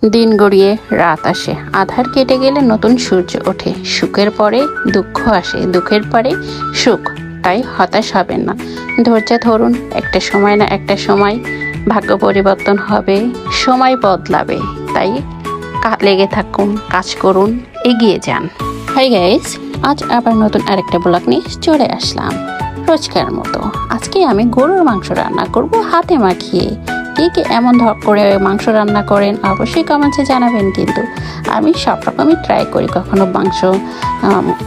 দিন গড়িয়ে রাত আসে, আধার কেটে গেলে নতুন সূর্য ওঠে। সুখের পরে দুঃখ আসে, দুঃখের পরে সুখ। তাই হতাশ হবেন না, ধৈর্য ধরুন। একটা সময় না একটা সময় ভাগ্য পরিবর্তন হবে, সময় বদলাবে। তাই লেগে থাকুন, কাজ করুন, এগিয়ে যান। হাই গাইস, আজ আবার নতুন আরেকটা ব্লগ নিয়ে চলে আসলাম রোজকার মতো। আজকে আমি গরুর মাংস রান্না করব হাতে মাখিয়ে। কে কে এমন করে মাংস রান্না করেন অবশ্যই কমেন্টসে জানাবেন। কিন্তু আমি সব রকমই ট্রাই করি, কখনো মাংস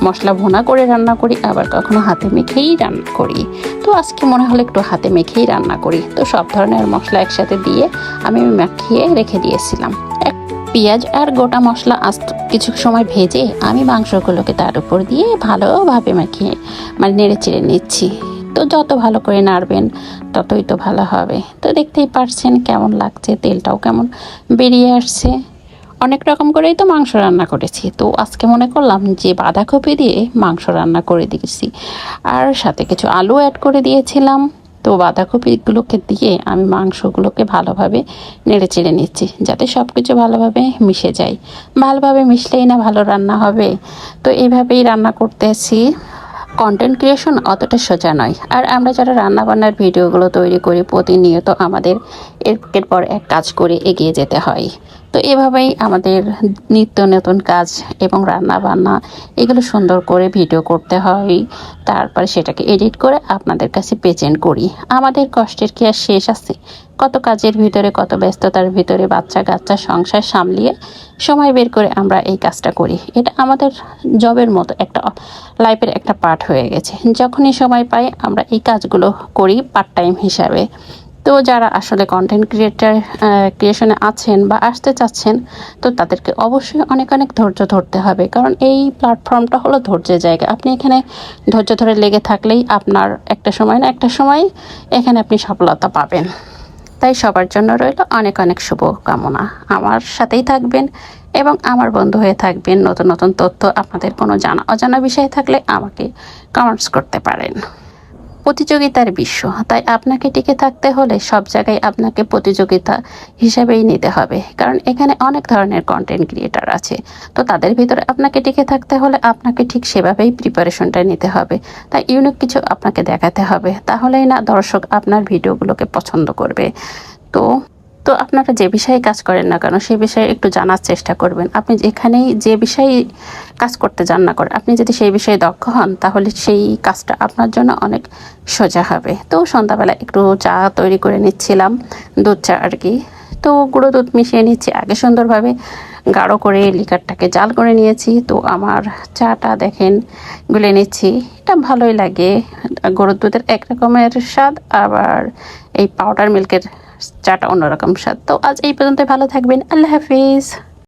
মশলা ভুনা করে রান্না করি, আবার কখনো হাতে মেখেই রান্না করি। তো আজকে মনে হলো একটু হাতে মেখেই রান্না করি। তো সব ধরনের মশলা একসাথে দিয়ে আমি মাখিয়ে রেখে দিয়েছিলাম। পেঁয়াজ আর গোটা মশলা কিছু সময় ভেজে আমি মাংসগুলোকে তার উপর দিয়ে ভালোভাবে মাখিয়ে নেড়ে চেড়ে নিচ্ছি। তো যত ভালো করে নাড়বেন ততই তো ভালো হবে। তো দেখতেই পারছেন কেমন লাগছে, তেলটাও কেমন বেরিয়ে আসছে। অনেক রকম করেই তো মাংস রান্না করেছি, তো আজকে মনে করলাম যে বাঁধাকপি দিয়ে মাংস রান্না করে দিয়েছি, আর সাথে কিছু আলু অ্যাড করে দিয়েছিলাম। তো বাঁধাকপিগুলোকে দিয়ে আমি মাংসগুলোকে ভালোভাবে নেড়ে চেড়ে নিচ্ছি, যাতে সব কিছু ভালোভাবে মিশে যায়। ভালোভাবে মিশলেই না ভালো রান্না হবে। তো এইভাবেই রান্না করতেছি। কন্টেন্ট ক্রিয়েশন অতটা সোজা নয়, আর আমরা যারা রান্নাবান্নার ভিডিওগুলো তৈরি করি প্রতিনিয়ত আমাদের একের পর এক কাজ করে এগিয়ে যেতে হয়। তো এভাবেই আমাদের নিত্য নতুন কাজ এবং রান্নাবান্না এগুলো সুন্দর করে ভিডিও করতে হয়, তারপরে সেটাকে এডিট করে আপনাদের কাছে প্রেজেন্ট করি। আমাদের কষ্টের কি আর শেষ আছে? কত কাজের ভিতরে, কত ব্যস্ততার ভিতরে বাচ্চা কাচ্চা সংসার সামলিয়ে সময় বের করে আমরা এই কাজটা করি। এটা আমাদের জবের মতো, একটা লাইফের একটা পার্ট হয়ে গেছে। যখনই সময় পাই আমরা এই কাজগুলো করি পার্ট টাইম হিসাবে। তো যারা আসলে কন্টেন্ট ক্রিয়েশনে আছেন বা আসতে চাচ্ছেন, তো তাদেরকে অবশ্যই অনেক অনেক ধৈর্য ধরতে হবে, কারণ এই প্ল্যাটফর্মটা হলো ধৈর্যের জায়গা। আপনি এখানে ধৈর্য ধরে লেগে থাকলেই আপনার একটা সময় না একটা সময় এখানে আপনি সফলতা পাবেন। তাই সবার জন্য রইল অনেক অনেক শুভকামনা। আমার সাথেই থাকবেন এবং আমার বন্ধু হয়ে থাকবেন। নতুন নতুন তথ্য, আপনাদের কোনো অজানা বিষয় থাকলে আমাকে কমেন্টস করতে পারেন। প্রতিযোগিতার বিশ্ব, তাই আপনাকে টিকে থাকতে হলে সব জায়গায় আপনাকে প্রতিযোগিতা হিসাবেই নিতে হবে, কারণ এখানে অনেক ধরনের কন্টেন্ট ক্রিয়েটার আছে। তো তাদের ভিতরে আপনাকে টিকে থাকতে হলে আপনাকে ঠিক সেভাবেই প্রিপারেশনটা নিতে হবে। তাই ইউনিক কিছু আপনাকে দেখাতে হবে, তাহলেই না দর্শক আপনার ভিডিওগুলোকে পছন্দ করবে। তো তো আপনারা যে বিষয়ে কাজ করেন না কেন সেই বিষয়ে একটু জানার চেষ্টা করবেন। আপনি এখানেই যে বিষয়ে কাজ করতে যান না করেন, আপনি যদি সেই বিষয়ে দক্ষ হন তাহলে সেই কাজটা আপনার জন্য অনেক সোজা হবে। তো সন্ধ্যাবেলা একটু চা তৈরি করে নিচ্ছিলাম, দুধ চা আর কি। তো গুঁড়ো দুধ মিশিয়ে নিচ্ছি আগে, সুন্দরভাবে গাঢ় করে লিকারটাকে জাল করে নিয়েছি। তো আমার চাটা দেখেন গুলে নিচ্ছি, এটা ভালোই লাগে। গরুর দুধের এক রকমের স্বাদ, আবার এই পাউডার মিল্কের চাটা অন্যরকম স্বাদ। তো আজ এই পর্যন্ত, ভালো থাকবেন, আল্লাহ হাফিজ।